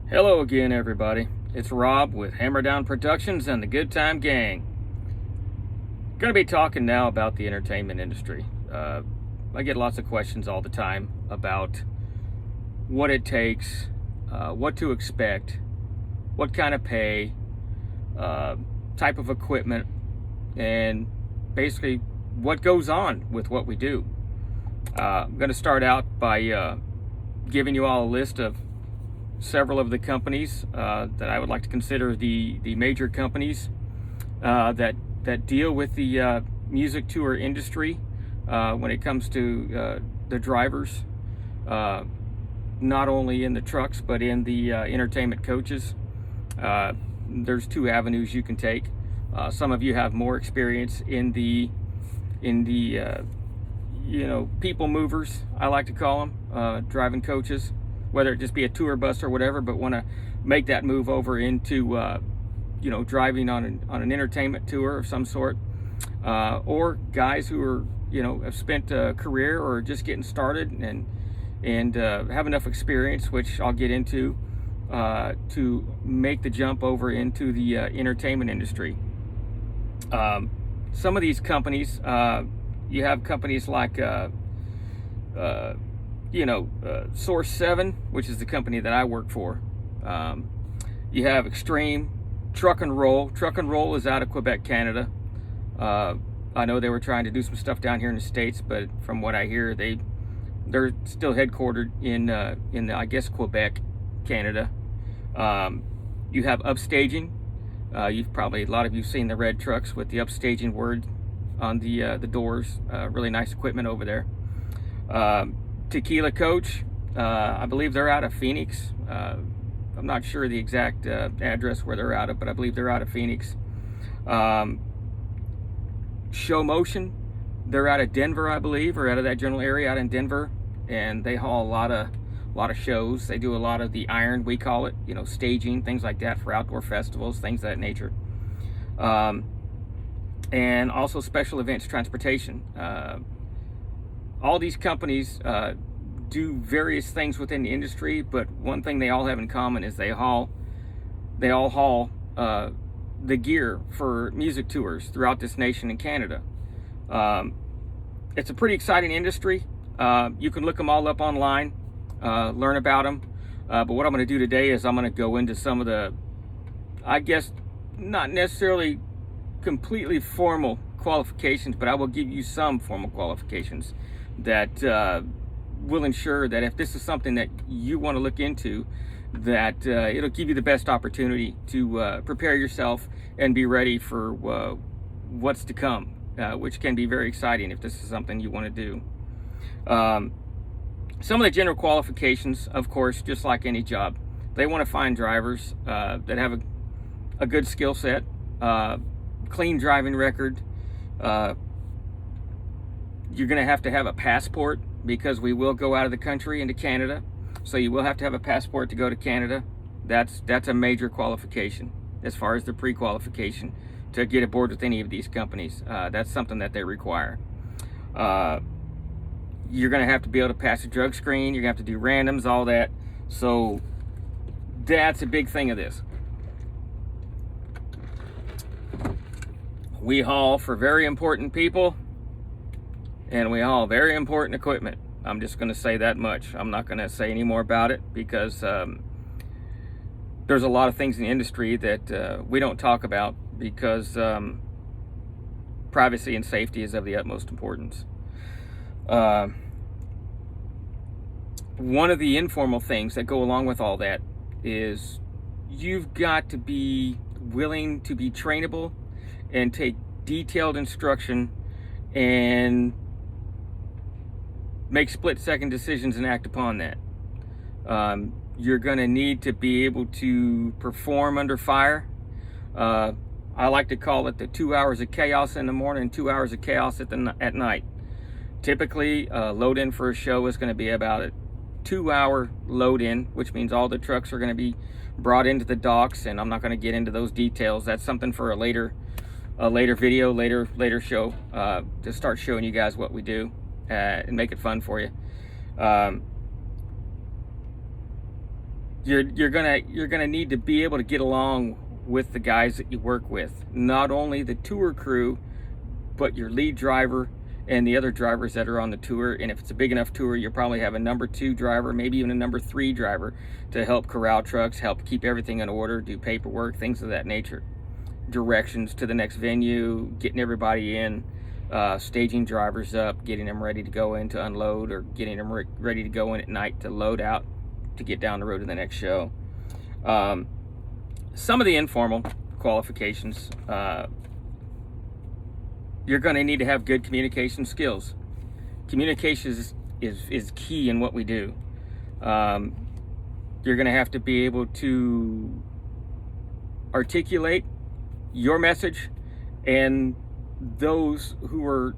Hello again, everybody. It's Rob with Hammer Down Productions and the Good Time Gang. Going to be talking now about the entertainment industry. I get lots of questions all the time about what it takes, what to expect, what kind of pay, type of equipment, and basically what goes on with what we do. I'm going to start out by giving you all a list of several of the companies that I would like to consider the major companies that deal with the music tour industry when it comes to the drivers, not only in the trucks but in the entertainment coaches. There's two avenues you can take. Some of you have more experience in the people movers, I like to call them, driving coaches, whether it just be a tour bus or whatever, but want to make that move over into driving on an entertainment tour of some sort, or guys who are have spent a career or just getting started and have enough experience, which I'll get into, to make the jump over into the entertainment industry. Some of these companies, you have companies like Source 7, which is the company that I work for. You have Extreme, Truck and Roll. Truck and Roll is out of Quebec, Canada. I know they were trying to do some stuff down here in the States, but from what I hear, they're still headquartered in I guess Quebec, Canada. You have Upstaging. You've probably, a lot of you've seen the red trucks with the Upstaging word on the doors. Really nice equipment over there. Tequila Coach, I believe they're out of Phoenix. I'm not sure the exact address where they're out of, but I believe they're out of Phoenix. Show Motion, they're out of Denver, I believe, or out of that general area out in Denver, and they haul a lot of shows. They do a lot of the iron, we call it, staging, things like that for outdoor festivals, things of that nature. And also Special Events Transportation. All these companies do various things within the industry, but one thing they all have in common is they all haul the gear for music tours throughout this nation and Canada. It's a pretty exciting industry. You can look them all up online, learn about them. But what I'm going to do today is I'm going to go into some of the, I guess, not necessarily completely formal qualifications, but I will give you some formal qualifications that will ensure that if this is something that you want to look into, that it'll give you the best opportunity to prepare yourself and be ready for what's to come, which can be very exciting if this is something you want to do. Some of the general qualifications, of course, just like any job, they want to find drivers that have a good skill set, clean driving record. You're going to have a passport, because we will go out of the country into Canada. So you will have to have a passport to go to Canada. That's a major qualification as far as the pre-qualification to get aboard with any of these companies. That's something that they require. You're going to have to be able to pass a drug screen. You're going to have to do randoms, all that. So that's a big thing of this. We haul for very important people, and we haul very important equipment. I'm just going to say that much. I'm not going to say any more about it, because there's a lot of things in the industry that we don't talk about, because privacy and safety is of the utmost importance. One of the informal things that go along with all that is you've got to be willing to be trainable and take detailed instruction and make split-second decisions and act upon that. You're going to need to be able to perform under fire. I like to call it the 2 hours of chaos in the morning, 2 hours of chaos at night. Typically, load in for a show is going to be about a 2-hour load in, which means all the trucks are going to be brought into the docks, and I'm not going to get into those details. That's something for a later video, later show, to start showing you guys what we do and make it fun for you. You're gonna need to be able to get along with the guys that you work with, not only the tour crew, but your lead driver and the other drivers that are on the tour. And if it's a big enough tour, you'll probably have a number 2 driver, maybe even a number 3 driver, to help corral trucks, help keep everything in order, do paperwork, things of that nature. Directions to the next venue, getting everybody in, staging drivers up, getting them ready to go in to unload, or getting them ready to go in at night to load out to get down the road to the next show. Some of the informal qualifications, you're going to need to have good communication skills. Communication is key in what we do. You're going to have to be able to articulate your message, and those who are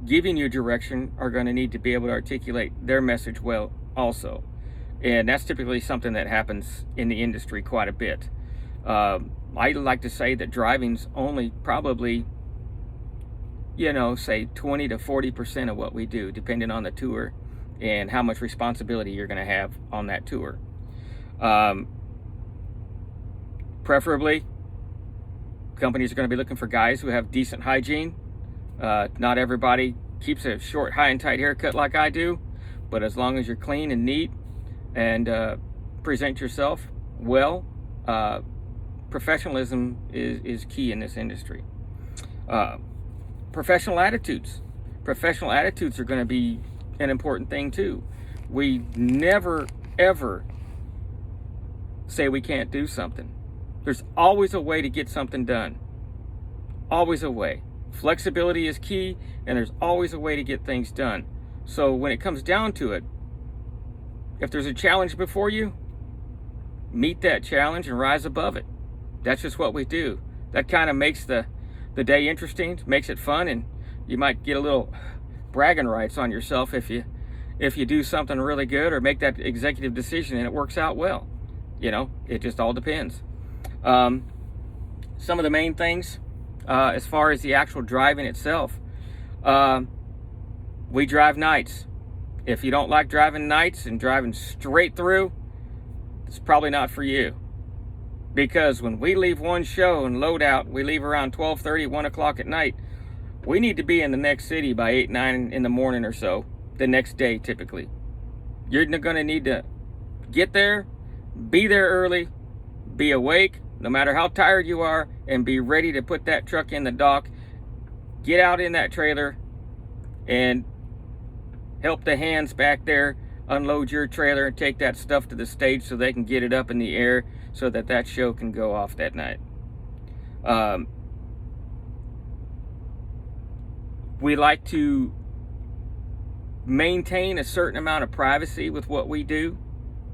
giving you direction are going to need to be able to articulate their message well also. And that's typically something that happens in the industry quite a bit. I like to say that driving's only probably, say 20 to 40% of what we do, depending on the tour and how much responsibility you're going to have on that tour. Preferably, companies are going to be looking for guys who have decent hygiene. Not everybody keeps a short, high and tight haircut like I do, but as long as you're clean and neat and present yourself well, professionalism is key in this industry. Professional attitudes. Professional attitudes are going to be an important thing too. We never, ever say we can't do something. There's always a way to get something done. Always a way. Flexibility is key, and there's always a way to get things done. So when it comes down to it, if there's a challenge before you, meet that challenge and rise above it. That's just what we do. That kind of makes the day interesting, makes it fun, and you might get a little bragging rights on yourself if you do something really good or make that executive decision and it works out well. It just all depends. Some of the main things, as far as the actual driving itself, we drive nights. If you don't like driving nights and driving straight through, it's probably not for you. Because when we leave one show and load out, we leave around 12:30, 1 o'clock at night. We need to be in the next city by 8, 9 in the morning or so, the next day typically. You're going to need to get there, be there early, be awake, no matter how tired you are, and be ready to put that truck in the dock, get out in that trailer, and help the hands back there unload your trailer and take that stuff to the stage so they can get it up in the air so that show can go off that night. We like to maintain a certain amount of privacy with what we do.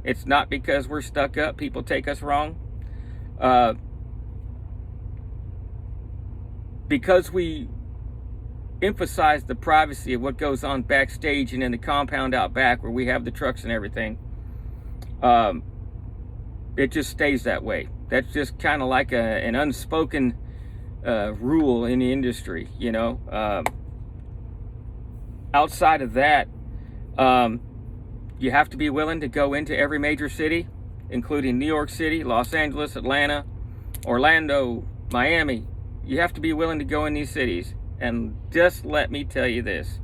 It's not because we're stuck up, people take us wrong. Because we emphasize the privacy of what goes on backstage and in the compound out back where we have the trucks and everything, it just stays that way. That's just kind of like an unspoken rule in the industry, outside of that, you have to be willing to go into every major city, including New York City, Los Angeles, Atlanta, Orlando, Miami. You have to be willing to go in these cities. And just let me tell you this,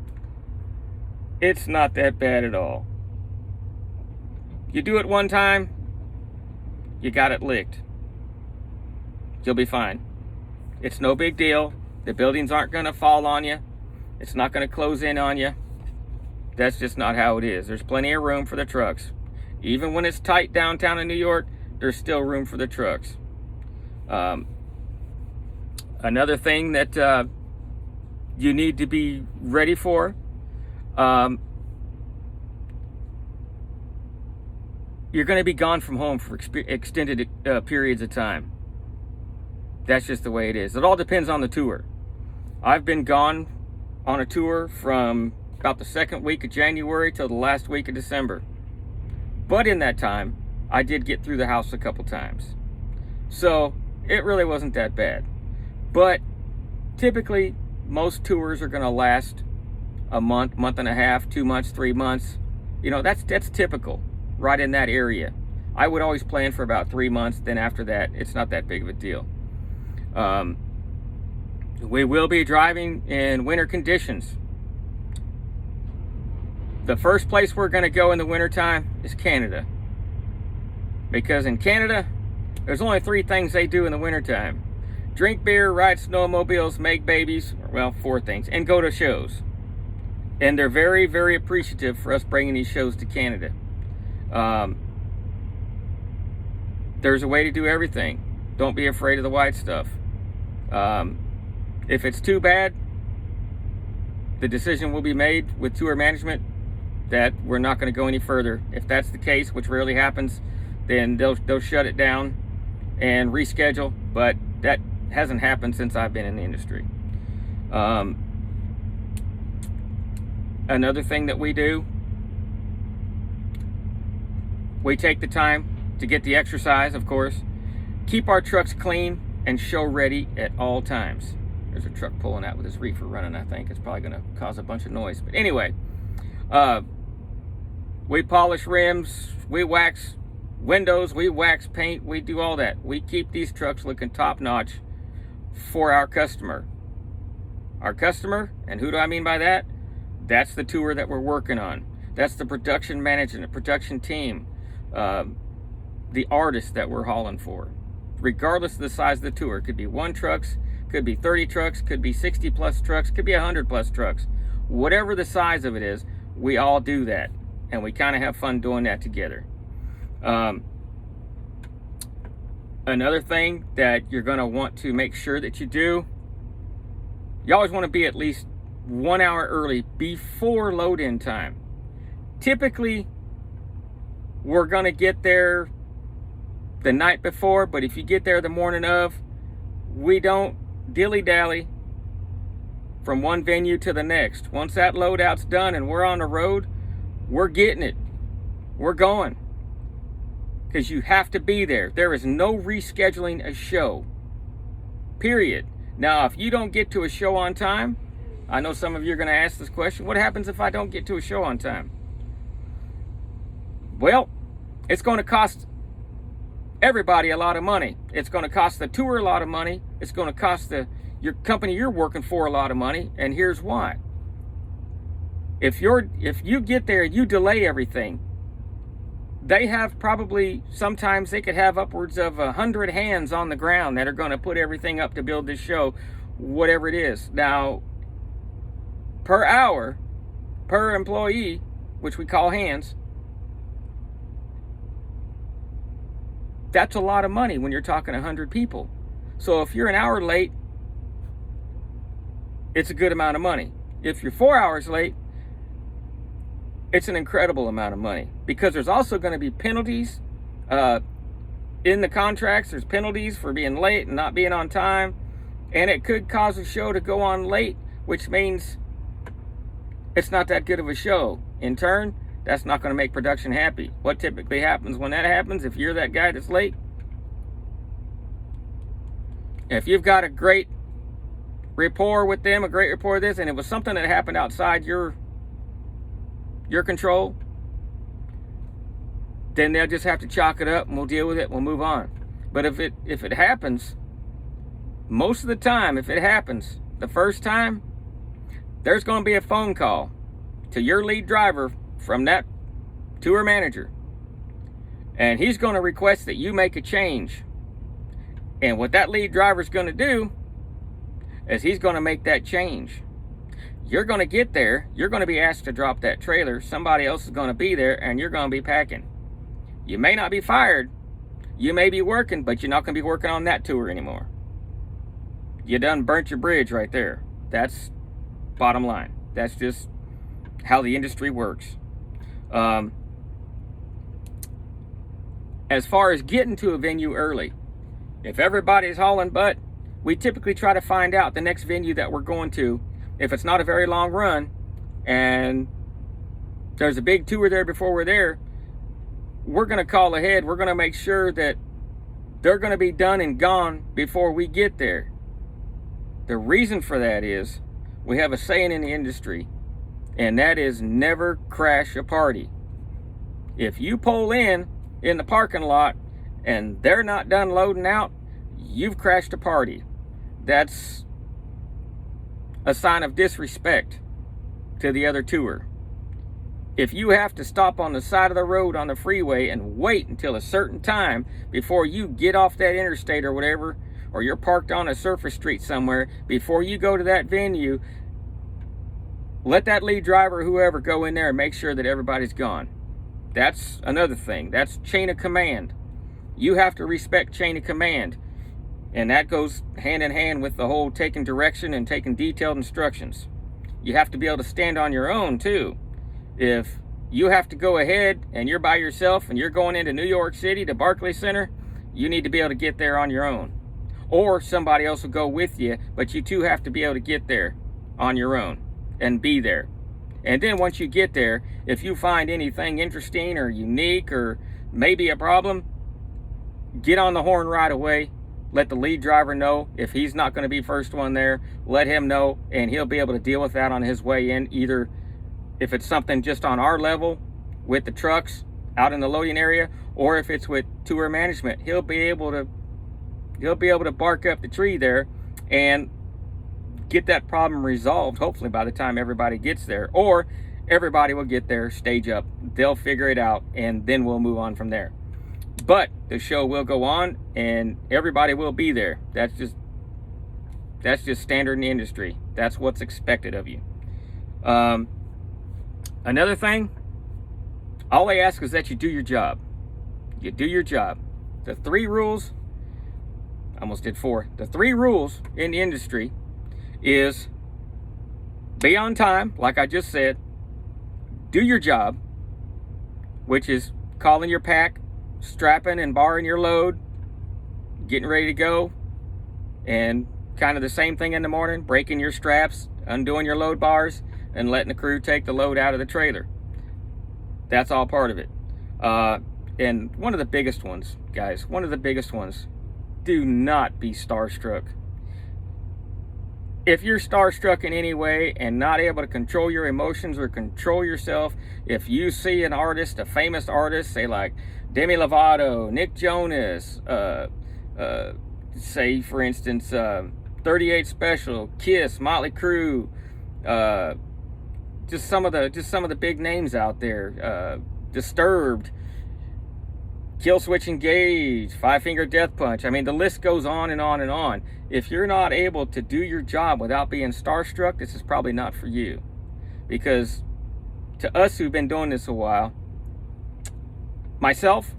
it's not that bad at all. You do it one time, you got it licked. You'll be fine. It's no big deal. The buildings aren't going to fall on you. It's not going to close in on you. That's just not how it is. There's plenty of room for the trucks. Even when it's tight downtown in New York, there's still room for the trucks. Another thing that you need to be ready for, you're going to be gone from home for extended periods of time. That's just the way it is. It all depends on the tour. I've been gone on a tour from about the second week of January till the last week of December. But in that time, I did get through the house a couple times. So it really wasn't that bad. But typically, most tours are going to last a month, month and a half, 2 months, 3 months. That's typical right in that area. I would always plan for about 3 months. Then after that, it's not that big of a deal. We will be driving in winter conditions. The first place we're going to go in the wintertime is Canada. Because in Canada, there's only 3 things they do in the wintertime. Drink beer, ride snowmobiles, make babies, well, 4 things, and go to shows. And they're very, very appreciative for us bringing these shows to Canada. There's a way to do everything. Don't be afraid of the white stuff. If it's too bad, the decision will be made with tour management that we're not going to go any further. If that's the case, which rarely happens, then they'll shut it down and reschedule. But that hasn't happened since I've been in the industry. Another thing that we do, we take the time to get the exercise, of course, keep our trucks clean and show ready at all times. There's a truck pulling out with his reefer running, I think. It's probably going to cause a bunch of noise. But anyway, we polish rims, we wax windows, we wax paint, we do all that. We keep these trucks looking top notch for our customer. Our customer, and who do I mean by that? That's the tour that we're working on. That's the production manager, the production team, the artist that we're hauling for. Regardless of the size of the tour, it could be 1 trucks, could be 30 trucks, could be 60 plus trucks, could be 100 plus trucks. Whatever the size of it is, we all do that. And we kind of have fun doing that together. Another thing that you're going to want to make sure that you do, you always want to be at least 1 hour early before load-in time. Typically, we're going to get there the night before, but if you get there the morning of, we don't dilly-dally from one venue to the next. Once that loadout's done and we're on the road, we're getting it. We're going. Because you have to be there. There is no rescheduling a show. Period. Now, if you don't get to a show on time, I know some of you are going to ask this question, what happens if I don't get to a show on time? Well, it's going to cost everybody a lot of money. It's going to cost the tour a lot of money. It's going to cost your company you're working for a lot of money. And here's why. If you get there, you delay everything. They have probably, sometimes they could have upwards of 100 hands on the ground that are going to put everything up to build this show, whatever it is. Now, per hour, per employee, which we call hands, that's a lot of money when you're talking 100 people. So if you're an hour late, it's a good amount of money. If you're 4 hours late, it's an incredible amount of money, because there's also going to be penalties in the contracts. There's penalties for being late and not being on time, and it could cause a show to go on late, which means it's not that good of a show. In turn, that's not going to make production happy. What typically happens when that happens, if you're that guy that's late, if you've got a great rapport with them, a great rapport with this, and it was something that happened outside your control, then they'll just have to chalk it up and we'll deal with it, we'll move on. But if it happens, most of the time, if it happens the first time, there's going to be a phone call to your lead driver from that tour manager, and he's going to request that you make a change. And what that lead driver is going to do is he's going to make that change. You're going to get there, you're going to be asked to drop that trailer, somebody else is going to be there, and you're going to be packing. You may not be fired, you may be working, but you're not going to be working on that tour anymore. You done burnt your bridge right there. That's bottom line. That's just how the industry works. As far as getting to a venue early, if everybody's hauling butt, we typically try to find out the next venue that we're going to. If it's not a very long run and there's a big tour there before we're there, we're going to call ahead. We're going to make sure that they're going to be done and gone before we get there. The reason for that is we have a saying in the industry, and that is never crash a party. If you pull in in the parking lot and they're not done loading out, you've crashed a party. That's a sign of disrespect to the other tour. If you have to stop on the side of the road on the freeway and wait until a certain time before you get off that interstate or whatever, or you're parked on a surface street somewhere, before you go to that venue, let that lead driver, whoever, go in there and make sure that everybody's gone. That's another thing. That's chain of command. You have to respect chain of command. And that goes hand in hand with the whole taking direction and taking detailed instructions. You have to be able to stand on your own too. If you have to go ahead and you're by yourself and you're going into New York City to Barclays Center, you need to be able to get there on your own. Or somebody else will go with you, but you two have to be able to get there on your own and be there. And then once you get there, if you find anything interesting or unique or maybe a problem, get on the horn right away. Let the lead driver know. If he's not going to be first one there, let him know, and he'll be able to deal with that on his way in. Either if it's something just on our level with the trucks out in the loading area, or if it's with tour management, he'll be able to bark up the tree there and get that problem resolved, hopefully by the time everybody gets there. Or everybody will get there, stage up, they'll figure it out, and then we'll move on from there. But the show will go on and everybody will be there. That's just standard in the industry. That's what's expected of you. Another thing, all I ask is that you do your job. You do your job. The 3 rules, I almost did 4. The 3 rules in the industry is be on time, like I just said, do your job, which is calling your pack, strapping and barring your load, getting ready to go, and kind of the same thing in the morning, breaking your straps, undoing your load bars, and letting the crew take the load out of the trailer. That's all part of it. And one of the biggest ones, guys, do not be starstruck. If you're starstruck in any way and not able to control your emotions or control yourself, if you see an artist, a famous artist, say like Demi Lovato, Nick Jonas, say for instance 38 Special, Kiss, Motley Crue, just some of the big names out there, Disturbed, Killswitch Engage, Five Finger Death Punch. I mean, the list goes on and on and on. If you're not able to do your job without being starstruck, this is probably not for you. Because to us who've been doing this a while, myself,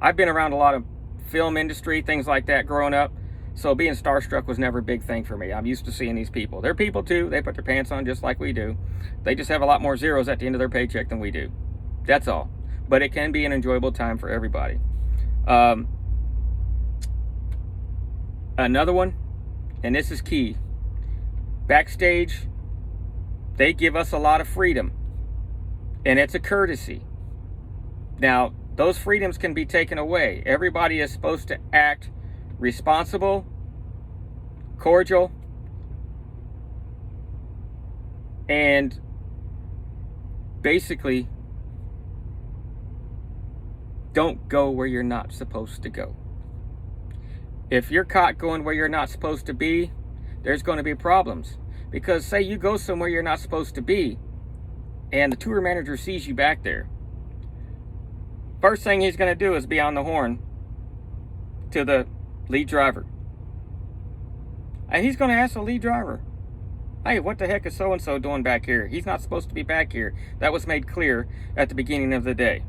I've been around a lot of film industry, things like that growing up. So being starstruck was never a big thing for me. I'm used to seeing these people. They're people too. They put their pants on just like we do. They just have a lot more zeros at the end of their paycheck than we do. That's all. But it can be an enjoyable time for everybody. Another one, and this is key. Backstage, they give us a lot of freedom. And it's a courtesy. Now, those freedoms can be taken away. Everybody is supposed to act responsible, cordial, and basically don't go where you're not supposed to go. If you're caught going where you're not supposed to be, there's going to be problems. Because say you go somewhere you're not supposed to be, and the tour manager sees you back there. First thing he's going to do is be on the horn to the lead driver. And he's going to ask the lead driver, hey, what the heck is so-and-so doing back here? He's not supposed to be back here. That was made clear at the beginning of the day.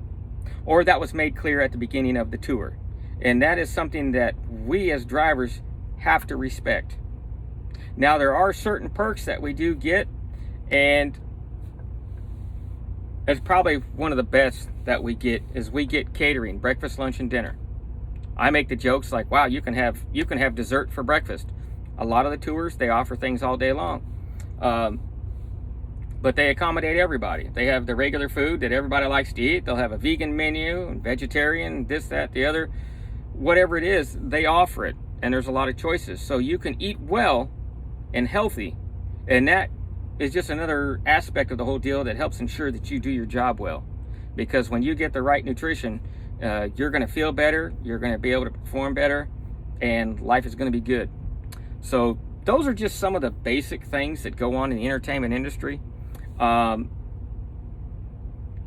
Or that was made clear at the beginning of the tour. And that is something that we as drivers have to respect. Now, there are certain perks that we do get, and it's probably one of the best that we get is we get catering, breakfast, lunch, and dinner. I make the jokes like, wow, you can have dessert for breakfast. A lot of the tours, they offer things all day long. But they accommodate everybody. They have the regular food that everybody likes to eat. They'll have a vegan menu, and vegetarian, this, that, the other. Whatever it is, they offer it. And there's a lot of choices. So you can eat well and healthy. And that is just another aspect of the whole deal that helps ensure that you do your job well. Because when you get the right nutrition, you're going to feel better, you're going to be able to perform better, and life is going to be good. So those are just some of the basic things that go on in the entertainment industry.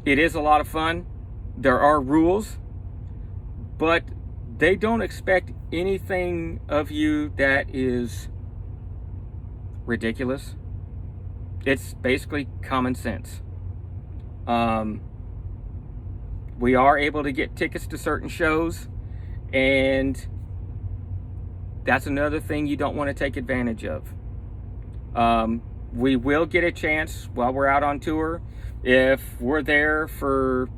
It is a lot of fun. There are rules, but they don't expect anything of you that is ridiculous. It's basically common sense. We are able to get tickets to certain shows, and that's another thing you don't want to take advantage of. We will get a chance while we're out on tour. If we're there for,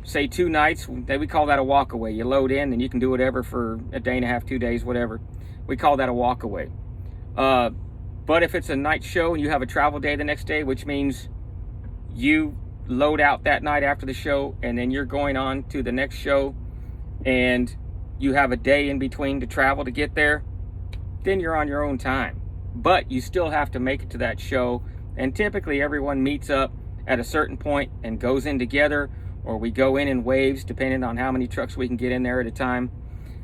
say, 2 nights, we call that a walkaway. You load in and you can do whatever for a day and a half, 2 days, whatever. We call that a walkaway. But if it's a night show and you have a travel day the next day, which means you load out that night after the show and then you're going on to the next show and you have a day in between to travel to get there, then you're on your own time. But you still have to make it to that show, and typically everyone meets up at a certain point and goes in together, or we go in waves depending on how many trucks we can get in there at a time.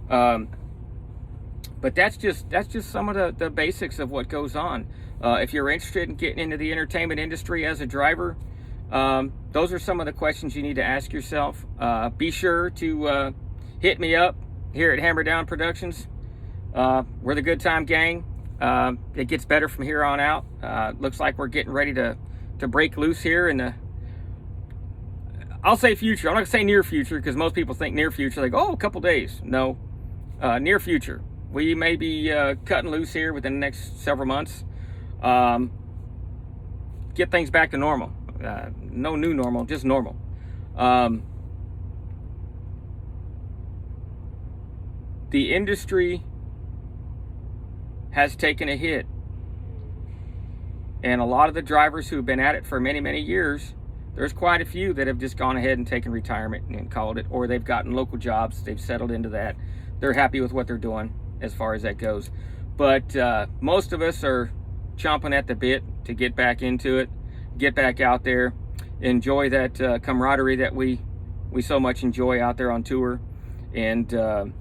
But that's just some of the basics of what goes on. If you're interested in getting into the entertainment industry as a driver, those are some of the questions you need to ask yourself. Be sure to hit me up here at Hammer Down Productions. We're the Good Time Gang. It gets better from here on out. Looks like we're getting ready to break loose here in the, I'll say future. I'm not gonna say near future, because most people think near future, like, oh, a couple days. No, near future. We may be cutting loose here within the next several months. Get things back to normal. No new normal, just normal. The industry has taken a hit, and a lot of the drivers who've been at it for many, many years, there's quite a few that have just gone ahead and taken retirement and called it, or they've gotten local jobs, they've settled into that, they're happy with what they're doing as far as that goes. But most of us are chomping at the bit to get back into it, get back out there, enjoy that camaraderie that we so much enjoy out there on tour. And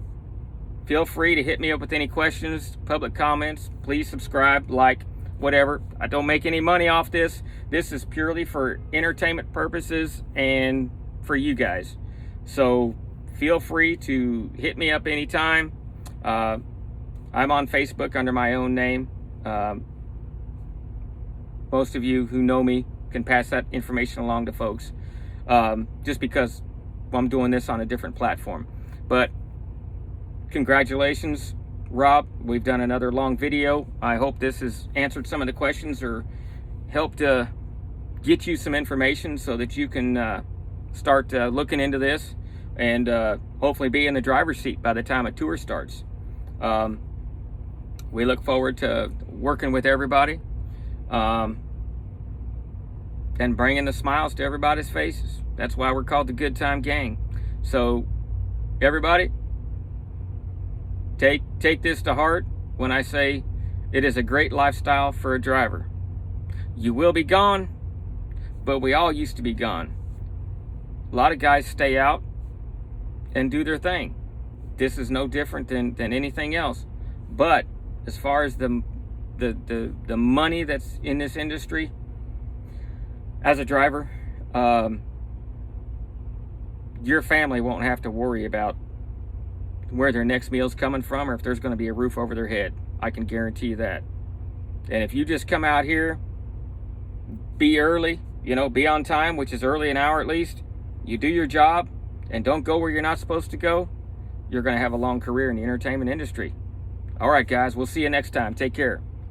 feel free to hit me up with any questions, public comments. Please subscribe, like, whatever. I don't make any money off this. This is purely for entertainment purposes and for you guys. So feel free to hit me up anytime. I'm on Facebook under my own name. Most of you who know me can pass that information along to folks, just because I'm doing this on a different platform. But congratulations, Rob. We've done another long video. I hope this has answered some of the questions or helped get you some information so that you can start looking into this and hopefully be in the driver's seat by the time a tour starts. We look forward to working with everybody and bringing the smiles to everybody's faces. That's why we're called the Good Time Gang. So everybody, take this to heart when I say it is a great lifestyle for a driver. You will be gone, but we all used to be gone. A lot of guys stay out and do their thing. This is no different than anything else. But as far as the money that's in this industry as a driver, your family won't have to worry about where their next meal's coming from or if there's going to be a roof over their head. I can guarantee you that. And if you just come out here, be early, be on time, which is early an hour at least, you do your job and don't go where you're not supposed to go, you're going to have a long career in the entertainment industry. All right, guys, we'll see you next time. Take care.